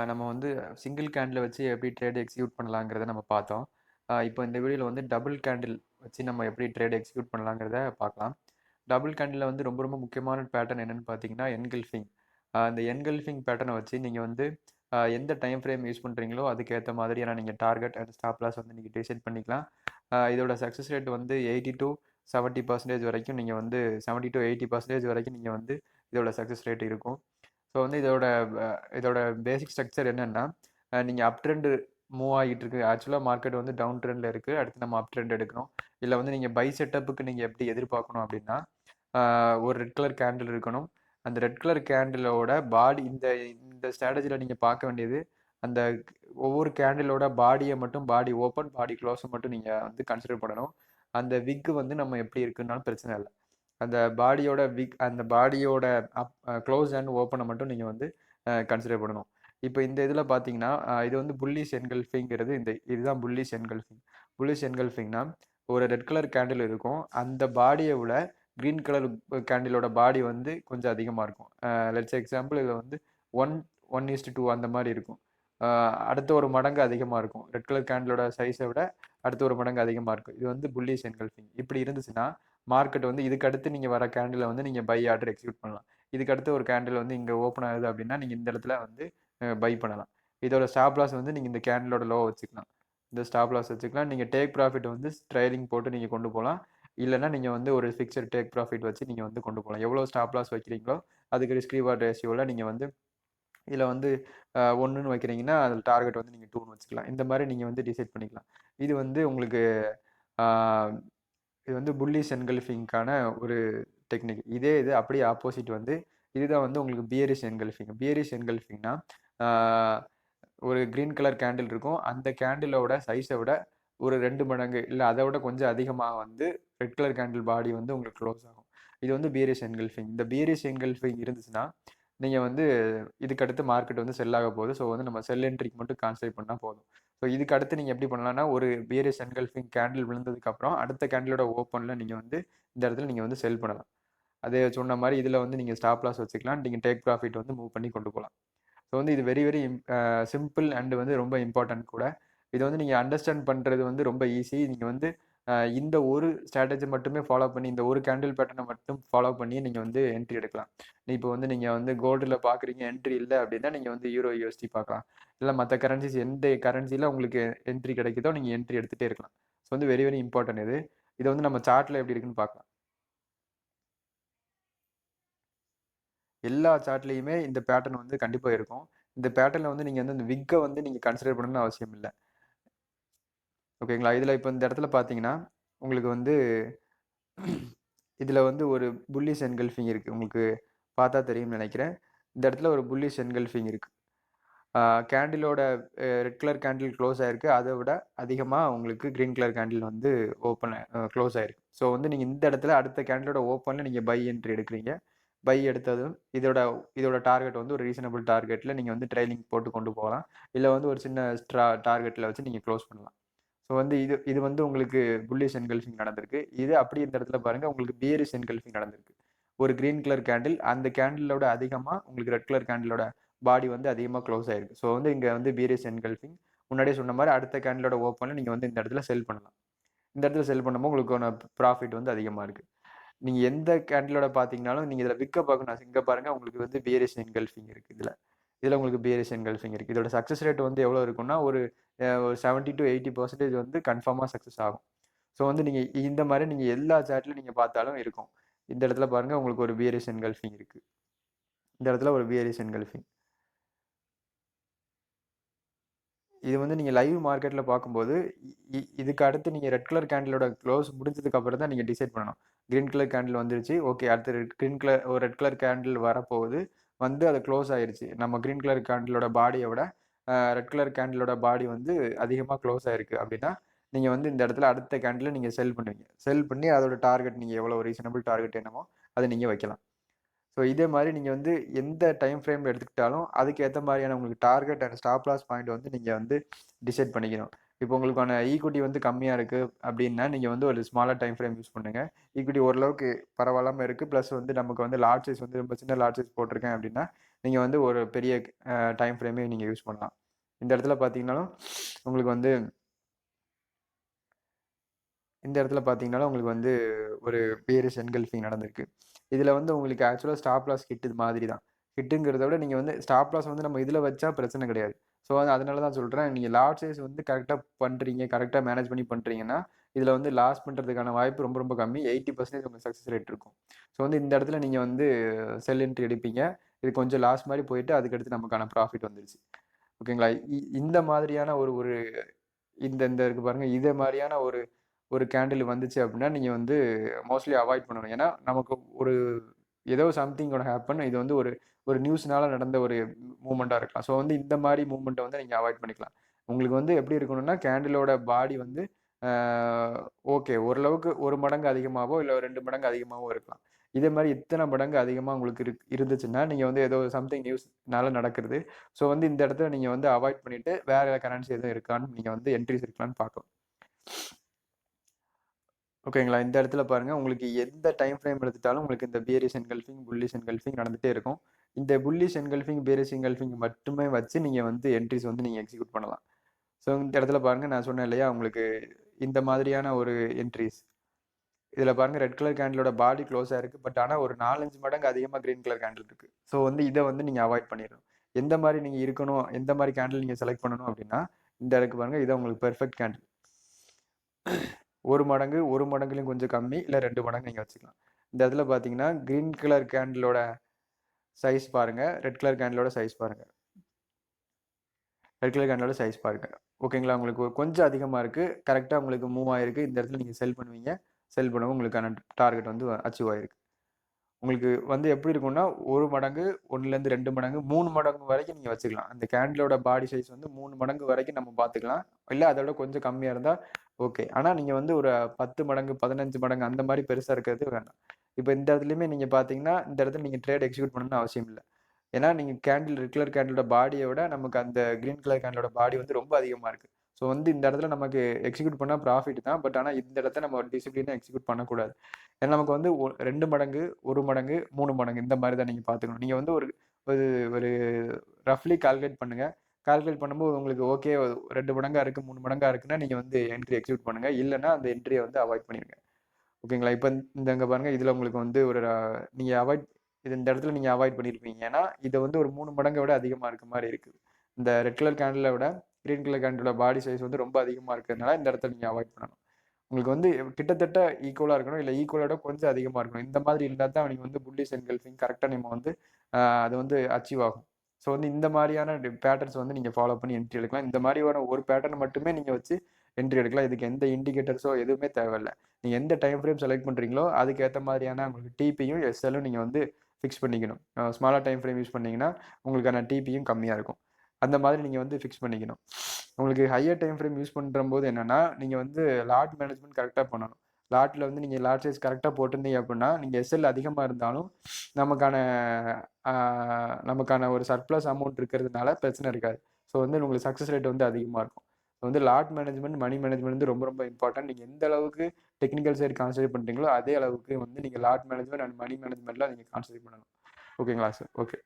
நம்ம வந்து single candle வச்சு எப்படி ட்ரேட் எக்ஸிக்யூட் பண்ணலாங்கிறத நம்ம பார்த்தோம். இப்போ இந்த வீடியோவில் வந்து டபுள் கேண்டில் வச்சு நம்ம எப்படி ட்ரேட் எக்ஸிக்யூட் பண்ணலாங்கிறத பார்க்கலாம். டபுள் கேண்டில் வந்து ரொம்ப ரொம்ப முக்கியமான பேட்டர்ன் என்னென்னு பார்த்தீங்கன்னா என்கல்ஃபிங். அந்த என்கல்ஃபிங் பேட்டர்னை வச்சு நீங்கள் வந்து எந்த டைம் ஃப்ரேம் யூஸ் பண்ணுறீங்களோ அதுக்கேற்ற மாதிரியான நீங்கள் டார்கெட் அண்ட் ஸ்டாப் லாஸ் வந்து நீங்கள் டிசைட் பண்ணிக்கலாம். இதோட சக்ஸஸ் ரேட் வந்து 80 to 70% வரைக்கும் நீங்கள் வந்து 70 to 80% வரைக்கும் நீங்கள் வந்து இதோட சக்ஸஸ் ரேட் இருக்கும். ஸோ வந்து இதோட பேசிக் ஸ்ட்ரக்சர் என்னென்னா, நீங்கள் அப் ட்ரெண்டு மூவ் ஆகிட்டு இருக்கு. ஆக்சுவலாக மார்க்கெட் வந்து டவுன் ட்ரெண்டில் இருக்குது. அடுத்து நம்ம அப் ட்ரெண்ட் எடுக்கணும். இல்லை வந்து நீங்கள் பை செட்டப்புக்கு நீங்கள் எப்படி எதிர்பார்க்கணும் அப்படின்னா, ஒரு ரெட் கலர் கேண்டில் இருக்கணும். அந்த ரெட் கலர் கேண்டிலோட பாடி இந்த ஸ்ட்ராட்டஜியில் நீங்கள் பார்க்க வேண்டியது, அந்த ஒவ்வொரு கேண்டிலோட பாடியை மட்டும், பாடி ஓப்பன் பாடி க்ளோஸை மட்டும் நீங்கள் வந்து கன்சிடர் பண்ணணும். அந்த விக்கு வந்து நம்ம எப்படி இருக்குன்னாலும் பிரச்சனை இல்லை. அந்த பாடியோட க்ளோஸ் அண்ட் ஓப்பனை மட்டும் நீங்கள் வந்து கன்சிடர் பண்ணணும். இப்போ இந்த இதில் பார்த்தீங்கன்னா இது வந்து புல்லிஷ் என்கல்ஃபிங்கிறது இதுதான் புல்லிஷ் என்கல்ஃபிங். புல்லிஷ் என்கல்ஃபிங்னா ஒரு ரெட் கலர் கேண்டில் இருக்கும். அந்த பாடியை விட க்ரீன் கலர் கேண்டிலோட பாடி வந்து கொஞ்சம் அதிகமாக இருக்கும். லெட்ஸ் எக்ஸாம்பிள் இதில் வந்து 1:2 அந்த மாதிரி இருக்கும். அடுத்த ஒரு மடங்கு அதிகமாக இருக்கும். ரெட் கலர் கேண்டிலோட சைஸை விட அடுத்த ஒரு மடங்கு அதிகமாக இருக்கும். இது வந்து புல்லிஷ் என்கல்ஃபிங். இப்படி இருந்துச்சுன்னா மார்க்கெட் வந்து இதுக்கு அடுத்து நீங்கள் வர கேண்டில் வந்து நீங்கள் பை ஆர்டர் எக்ஸிக்யூட் பண்ணலாம். இதுக்கு அடுத்து ஒரு கேண்டில் வந்து இங்கே ஓப்பன் ஆகுது அப்படின்னா நீங்கள் இந்த இடத்துல வந்து பை பண்ணலாம். இதோட ஸ்டாப் லாஸ் வந்து நீங்கள் இந்த கேண்டிலோட லோ வச்சுக்கலாம். இந்த ஸ்டாப் லாஸ் வச்சுக்கலாம். நீங்கள் டேக் ப்ராஃபிட் வந்து ட்ரைலிங் போட்டு நீங்கள் கொண்டு போகலாம். இல்லைன்னா நீங்கள் வந்து ஒரு ஃபிக்ஸட் டேக் ப்ராஃபிட் வச்சு நீங்கள் வந்து கொண்டு போகலாம். எவ்வளோ ஸ்டாப் லாஸ் வைக்கிறீங்களோ அதுக்கு ரிஸ்க் ரிவார்ட் ரேஷியோவில் நீங்கள் வந்து இதில் வந்து 1ன்னு வைக்கிறீங்கன்னா அதில் டார்கெட் வந்து நீங்கள் 2ன்னு வச்சுக்கலாம். இந்த மாதிரி நீங்கள் வந்து டிசைட் பண்ணிக்கலாம். இது வந்து உங்களுக்கு இது வந்து புல்லிஷ் என்கல்ஃபிங்கான ஒரு டெக்னிக். இது அப்படியே ஆப்போசிட் வந்து இதுதான் வந்து உங்களுக்கு பியரிஷ் என்கல்ஃபிங். பியரிஷ் என்கல்ஃபிங்னா ஒரு க்ரீன் கலர் கேண்டில் இருக்கும். அந்த கேண்டிலோட சைஸை விட ஒரு 2 மடங்கு இல்லை அதை விட கொஞ்சம் அதிகமாக வந்து ரெட் கலர் கேண்டில் பாடி வந்து உங்களுக்கு க்ளோஸ் ஆகும். இது வந்து பியரிஷ் என்கல்ஃபிங். இந்த பியரிஷ் என்கல்ஃபிங் இருந்துச்சுன்னா நீங்கள் வந்து இதுக்கு அடுத்து மார்க்கெட் வந்து செல் ஆக போகுது. ஸோ வந்து நம்ம செல் என்ட்ரிக்கு மட்டும் கான்சன்ட்ரேட் பண்ணால் போதும். ஸோ இதுக்கு அடுத்து நீங்கள் எப்படி பண்ணலாம்னா, ஒரு பியரிஷ் என்கல்ஃபிங் கேண்டில் விழுந்ததுக்கப்புறம் அடுத்த கேண்டிலோட ஓப்பனில் நீங்கள் வந்து இந்த இடத்துல நீங்கள் வந்து செல் பண்ணலாம். அதே சொன்ன மாதிரி இதில் வந்து நீங்கள் ஸ்டாப் லாஸ் வச்சுக்கலாம். நீங்கள் டேக் ப்ராஃபிட் வந்து மூவ் பண்ணி கொண்டு போகலாம். ஸோ வந்து இது வெரி வெரி சிம்பிள் அண்ட் வந்து ரொம்ப இம்பார்ட்டன்ட் கூட. இதை வந்து நீங்கள் அண்டர்ஸ்டாண்ட் பண்ணுறது வந்து ரொம்ப ஈஸி. நீங்கள் வந்து இந்த ஒரு ஸ்ட்ராட்டஜி மட்டுமே ஃபாலோ பண்ணி, இந்த ஒரு கேண்டில் பேட்டர்னை மட்டும் ஃபாலோ பண்ணி நீங்கள் வந்து என்ட்ரி எடுக்கலாம். இப்போ வந்து நீங்கள் வந்து கோல்டில் பார்க்குறீங்க, என்ட்ரி இல்லை அப்படின்னா நீங்கள் வந்து யூரோ யூஎஸ்டி பார்க்கலாம். இல்லை மற்ற கரன்சிஸ் எந்த கரன்சியில் உங்களுக்கு என்ட்ரி கிடைக்குதோ நீங்கள் என்ட்ரி எடுத்துகிட்டே இருக்கலாம். ஸோ வந்து வெரி வெரி இம்பார்ட்டன்ட் இது. இதை வந்து நம்ம சார்ட்டில் எப்படி இருக்குன்னு பார்க்கலாம். எல்லா சார்ட்லேயுமே இந்த பேட்டர்ன் வந்து கண்டிப்பாக இருக்கும். இந்த பேட்டர்னில் வந்து நீங்கள் வந்து இந்த விக்கை வந்து நீங்கள் கன்சிடர் பண்ணணும்னு அவசியம் இல்லை. ஓகேங்களா? இதில் இப்போ இந்த இடத்துல பார்த்தீங்கன்னா உங்களுக்கு வந்து இதில் வந்து ஒரு புல்லிஷ் என்கல்ஃபிங் இருக்குது. உங்களுக்கு பார்த்தா தெரியும்னு நினைக்கிறேன். இந்த இடத்துல ஒரு புல்லிஷ் என்கல்ஃபிங் இருக்குது. கேண்டிலோட ரெட் கலர் கேண்டில் க்ளோஸ் ஆகிருக்கு. அதை விட அதிகமாக உங்களுக்கு க்ரீன் கலர் கேண்டில் வந்து க்ளோஸ் ஆகிருக்கு. ஸோ வந்து நீங்கள் இந்த இடத்துல அடுத்த கேண்டிலோட ஓப்பனில் நீங்கள் பை என்ட்ரி எடுக்கிறீங்க. பை எடுத்ததும் இதோட டார்கெட் வந்து ஒரு ரீசனபிள் டார்கெட்டில் நீங்கள் வந்து ட்ரைலிங் போட்டு கொண்டு போகலாம். இல்லை வந்து ஒரு சின்ன டார்கெட்டில் வச்சு நீங்கள் க்ளோஸ் பண்ணலாம். ஸோ வந்து இது வந்து உங்களுக்கு புல்லிஷ் என்கல்ஃபிங் நடந்திருக்கு. இது அப்படி இந்த இடத்துல பாருங்கள், உங்களுக்கு பியரிஷ் என்கல்ஃபிங் நடந்திருக்கு. ஒரு க்ரீன் கலர் கேண்டில், அந்த கேண்டிலோட அதிகமாக உங்களுக்கு ரெட் கலர் கேண்டிலோட பாடி வந்து அதிகமாக க்ளோஸ் ஆயிருக்கு. ஸோ வந்து இங்கே வந்து பியரிஷ் என்கல்ஃபிங். முன்னாடியே சொன்ன மாதிரி அடுத்த கேண்டிலோட ஓப்பனில் நீங்கள் வந்து இந்த இடத்துல செல் பண்ணலாம். இந்த இடத்துல செல் பண்ணும்போது உங்களுக்கு ப்ராஃபிட் வந்து அதிகமாக இருக்குது. நீங்கள் எந்த கேண்டிலோட பார்த்தீங்கனாலும் நீங்கள் இதில் விற்க பார்க்கணும். இங்கே பாருங்கள், உங்களுக்கு வந்து பியரிஷ் என்கல்ஃபிங் இருக்குது. இதில் உங்களுக்கு பியரிஷ் என்கல்ஃபிங் இருக்குது. இதோட சக்ஸஸ் ரேட் வந்து எவ்வளோ இருக்குன்னா ஒரு 70 to 80% வந்து கன்ஃபார்மாக சக்ஸஸ் ஆகும். ஸோ வந்து நீங்கள் இந்த மாதிரி நீங்கள் எல்லா சார்ட்லையும் நீங்கள் பார்த்தாலும் இருக்கும். இந்த இடத்துல பாருங்கள், உங்களுக்கு ஒரு பியரிஷ் என்கல்ஃபிங் இருக்குது. இந்த இடத்துல ஒரு பியரிஷ் என்கல்ஃபிங். இது வந்து நீங்கள் லைவ் மார்க்கெட்டில் பார்க்கும்போது இதுக்கு அடுத்து நீங்கள் ரெட் கலர் கேண்டிலோட க்ளோஸ் முடிஞ்சதுக்கு அப்புறம் தான் நீங்கள் டிசைட் பண்ணணும். க்ரீன் கலர் கேண்டில் வந்துருச்சு, ஓகே, அடுத்து ரெட் கலர் கேண்டில் வரப்போகுது, வந்து அது க்ளோஸ் ஆயிருச்சு. நம்ம க்ரீன் கலர் கேண்டிலோட பாடியை விட ரெட் கலர் கேண்டிலோட பாடி வந்து அதிகமாக க்ளோஸ் ஆயிருக்கு அப்படின்னா நீங்கள் வந்து இந்த இடத்துல அடுத்த கேண்டில் நீங்கள் செல் பண்ணுவீங்க. செல் பண்ணி அதோட டார்கெட் நீங்கள் எவ்வளோ ரீசனபிள் டார்கெட் என்னமோ அதை நீங்கள் வைக்கலாம். ஸோ இதே மாதிரி நீங்கள் வந்து எந்த டைம் ஃப்ரேமில் எடுத்துக்கிட்டாலும் அதுக்கு மாதிரியான உங்களுக்கு target and stop loss point வந்து நீங்கள் வந்து டிசைட் பண்ணிக்கணும். இப்போ உங்களுக்கான ஈக்விட்டி வந்து கம்மியாக இருக்குது அப்படின்னா நீங்கள் வந்து ஒரு ஸ்மாலர் டைம் ஃப்ரேம் யூஸ் பண்ணுங்கள். ஈக்விட்டி ஓரளவுக்கு பரவாயில்லாமல் இருக்குது, ப்ளஸ் வந்து நமக்கு வந்து லார்ஜ் சைஸ் வந்து ரொம்ப சின்ன லார்ஜ் சைஸ் போட்டிருக்கேன் அப்படின்னா நீங்கள் வந்து ஒரு பெரிய டைம் ஃப்ரேமே நீங்கள் யூஸ் பண்ணலாம். இந்த இடத்துல பார்த்தீங்கன்னாலும் உங்களுக்கு வந்து ஒரு பேரிஷ் என்கல்ஃபிங் நடந்திருக்கு. இதில் வந்து உங்களுக்கு ஆக்சுவலாக ஸ்டாப் லாஸ் ஹிட் இது மாதிரி தான். ஹிட்டுங்கிறத விட நீங்கள் வந்து ஸ்டாப் லாஸ் வந்து நம்ம இதில் வச்சா பிரச்சனை கிடையாது. ஸோ அதனால தான் சொல்கிறேன், நீங்கள் லாட் சைஸ் வந்து கரெக்டாக பண்ணுறீங்க, கரெக்டாக மேனேஜ் பண்ணி பண்ணுறீங்கன்னா இதில் வந்து லாஸ் பண்ணுறதுக்கான வாய்ப்பு ரொம்ப ரொம்ப கம்மி. 80% உங்கள் சக்ஸஸ் ரேட் இருக்கும். ஸோ வந்து இந்த இடத்துல நீங்கள் வந்து செல் என்ட்ரி எடுப்பீங்க. இது கொஞ்சம் லாஸ் மாதிரி போயிட்டு அதுக்கடுத்து நமக்கான ப்ராஃபிட் வந்துருச்சு. ஓகேங்களா? இந்த மாதிரியான ஒரு ஒரு இந்த இந்த இருக்கு பாருங்க, இதே மாதிரியான ஒரு ஒரு கேண்டில் வந்துச்சு அப்படின்னா நீங்கள் வந்து மோஸ்ட்லி அவாய்ட் பண்ணணும். ஏன்னா நமக்கு ஒரு ஏதோ சம்திங் ஒன்று ஹேப்பன். இது வந்து ஒரு ஒரு நியூஸ்னால நடந்த ஒரு மூமெண்ட்டாக இருக்கலாம். ஸோ வந்து இந்த மாதிரி மூமெண்ட்டை வந்து நீங்கள் அவாய்ட் பண்ணிக்கலாம். உங்களுக்கு வந்து எப்படி இருக்கணும்னா கேண்டிலோட பாடி வந்து ஓகே ஓரளவுக்கு ஒரு மடங்கு அதிகமாகவோ இல்லை 2 மடங்கு அதிகமாகவோ இருக்கலாம். இதே மாதிரி இத்தனை மடங்கு அதிகமாக உங்களுக்கு இருந்துச்சுன்னா நீங்கள் வந்து ஏதோ சம்திங் நியூஸ்னால நடக்கிறது. ஸோ வந்து இந்த இடத்துல நீங்கள் வந்து அவாய்ட் பண்ணிவிட்டு வேறு கரன்சி எதுவும் இருக்கான்னு நீங்கள் வந்து என்ட்ரிஸ் இருக்கலான்னு பார்க்கலாம். ஓகேங்களா? இந்த இடத்துல பாருங்க, உங்களுக்கு எந்த டைம் ஃப்ரேம் எடுத்துட்டாலும் உங்களுக்கு இந்த பியரிஷ் என்கல்ஃபிங், புல்லிஷ் என்கல்ஃபிங் நடந்துட்டே இருக்கும். இந்த புல்லிஷ் என்கல்ஃபிங், பியரிஷ் என்கல்ஃபிங் மட்டுமே வச்சு நீங்க வந்து என்ட்ரிஸ் வந்து நீங்க எக்ஸிக்யூட் பண்ணலாம். ஸோ இந்த இடத்துல பாருங்க, நான் சொன்னேன் இல்லையா உங்களுக்கு இந்த மாதிரியான ஒரு என்ட்ரிஸ். இதுல பாருங்க ரெட் கலர் கேண்டிலோட பாடி க்ளோஸ் ஆயிருக்கு. பட் ஆனா ஒரு 4, 5 மடங்கு அதிகமா கிரீன் கலர் கேண்டில் இருக்கு. ஸோ வந்து இதை வந்து நீங்க அவாய்ட் பண்ணிடணும். எந்த மாதிரி நீங்க இருக்கணும், எந்த மாதிரி கேண்டில் நீங்க செலக்ட் பண்ணணும் அப்படின்னா இந்த இருக்கு பாருங்க, இதான் உங்களுக்கு பெர்ஃபெக்ட் கேண்டில். ஒரு மடங்கு, ஒரு மடங்குலையும் கொஞ்சம் கம்மி, இல்லை 2 மடங்கு நீங்கள் வச்சுக்கலாம். இந்த இடத்துல பார்த்தீங்கன்னா கிரீன் கலர் கேண்டிலோட சைஸ் பாருங்க, ரெட் கலர் கேண்டிலோட சைஸ் பாருங்க. ரெட் கலர் கேண்டிலோட சைஸ் பாருங்க. ஓகேங்களா? உங்களுக்கு கொஞ்சம் அதிகமாக இருக்குது. கரெக்டாக உங்களுக்கு மூவ் ஆயிருக்கு. இந்த இடத்துல நீங்கள் செல் பண்ணுவீங்க. செல் பண்ணவும் உங்களுக்கான டார்கெட் வந்து அச்சீவ் ஆயிருக்கு. உங்களுக்கு வந்து எப்படி இருக்கும்னா 1 மடங்கு, 1லேருந்து 2 மடங்கு, 3 மடங்கு வரைக்கும் நீங்கள் வச்சுக்கலாம். அந்த கேண்டிலோட பாடி சைஸ் வந்து 3 மடங்கு வரைக்கும் நம்ம பார்த்துக்கலாம். இல்லை அதோட கொஞ்சம் கம்மியாக இருந்தால் ஓகே. ஆனால் நீங்கள் வந்து ஒரு 10 மடங்கு, 15 மடங்கு அந்த மாதிரி பெருசாக இருக்கிறது வேண்டாம். இப்போ இந்த இடத்துலையுமே நீங்கள் பார்த்தீங்கன்னா இந்த இடத்துல நீங்கள் ட்ரேட் எக்ஸிக்யூட் பண்ணணும்னு அவசியம் இல்லை. ஏன்னா நீங்கள் ரெட் கலர் கேண்டிலோட பாடியை விட நமக்கு அந்த கிரீன் கலர் கேண்டிலோட பாடி வந்து ரொம்ப அதிகமாக இருக்குது. ஸோ வந்து இந்த இடத்துல நமக்கு எக்ஸிக்யூட் பண்ணால் ப்ராஃபிட் தான். பட் ஆனால் இந்த இடத்த நம்ம டிசிப்ளினாக எக்ஸிக்யூட் பண்ணக்கூடாது. ஏன்னா நமக்கு வந்து 2 மடங்கு, 1 மடங்கு, 3 மடங்கு இந்த மாதிரி தான் நீங்கள் பார்த்துக்கணும். நீங்கள் வந்து ஒரு ஒரு ஒரு ரஃப்லி கால்குலேட் பண்ணுங்கள். கால்குலேட் பண்ணும்போது உங்களுக்கு ஓகே 2 மடங்காக இருக்குது, 3 மடங்காக இருக்குன்னா நீங்கள் வந்து என்ட்ரி எக்ஸிக்யூட் பண்ணுங்கள். இல்லைன்னா அந்த என்ட்ரியை வந்து அவாய்ட் பண்ணிடுங்க. ஓகேங்களா? இப்போ இங்கே பாருங்கள், இதில் உங்களுக்கு வந்து ஒரு நீங்கள் இந்த இடத்துல நீங்கள் அவாய்ட் பண்ணியிருப்பீங்க. ஏன்னா இதை வந்து ஒரு 3 மடங்கை விட அதிகமாக இருக்க மாதிரி இருக்குது. இந்த ரெட் கலர் கேண்டிலை விட கிரீன் கலர் கேண்டிலோட பாடி சைஸ் வந்து ரொம்ப அதிகமாக இருக்கிறதுனால இந்த இடத்துல நீங்கள் அவாய்ட் பண்ணணும். உங்களுக்கு வந்து கிட்டத்தட்ட ஈக்குவலாக இருக்கணும், இல்லை ஈக்குவலோட கொஞ்சம் அதிகமாக இருக்கணும். இந்த மாதிரி இருந்தால் தான் நீங்கள் வந்து புல்லிஷ் என்கல்ஃபிங் கரெக்டாக நம்ம வந்து அது வந்து அச்சீவ் ஆகும். ஸோ வந்து இந்த மாதிரியான பேட்டர்ன்ஸ் வந்து நீங்கள் ஃபாலோ பண்ணி என்ட்ரி எடுக்கலாம். இந்த மாதிரியான ஒரு பேட்டர்ன் மட்டுமே நீங்கள் வச்சு என்ட்ரி எடுக்கலாம். இதுக்கு எந்த இண்டிகேட்டர்ஸோ எதுவுமே தேவையில்லை. நீங்கள் எந்த டைம் ஃப்ரேம் செலக்ட் பண்ணுறீங்களோ அதுக்கேற்ற மாதிரியான உங்களுக்கு டிபியும் எஸ்எல்லும் நீங்கள் வந்து ஃபிக்ஸ் பண்ணிக்கணும். ஸ்மாலாக டைம் ஃப்ரேம் யூஸ் பண்ணிங்கன்னா உங்களுக்கான டிபியும் கம்மியாக இருக்கும். அந்த மாதிரி நீங்கள் வந்து ஃபிக்ஸ் பண்ணிக்கணும். உங்களுக்கு ஹையர் டைம் ஃப்ரேம் யூஸ் பண்ணுற போது என்னென்னா நீங்கள் வந்து லாட் மேனேஜ்மெண்ட் கரெக்டாக பண்ணணும். லாட்டில் வந்து நீங்கள் லாட் சைஸ் கரெக்டாக போட்டிருந்தீங்க அப்படின்னா நீங்கள் எஸ்எல் அதிகமாக இருந்தாலும் நமக்கான நமக்கான ஒரு சர்ப்ளஸ் அமௌண்ட் இருக்கிறதுனால பிரச்சனை இருக்காது. ஸோ வந்து உங்களுக்கு சக்ஸஸ் ரேட் வந்து அதிகமாக இருக்கும். ஸோ வந்து லாட் மேனேஜ்மெண்ட், மணி மேனேஜ்மெண்ட் வந்து ரொம்ப ரொம்ப இம்பார்ட்டன்ட். நீங்கள் எந்த அளவுக்கு டெக்னிக்கல் சைடு கான்சன்ட்ரேட் பண்ணுறீங்களோ அதே அளவுக்கு வந்து நீங்கள் லாட் மேனேஜ்மெண்ட் அண்ட் மணி மேனேஜ்மெண்ட்டில் நீங்கள் கான்சன்ட்ரேட் பண்ணணும். ஓகேங்களா சார்? ஓகே.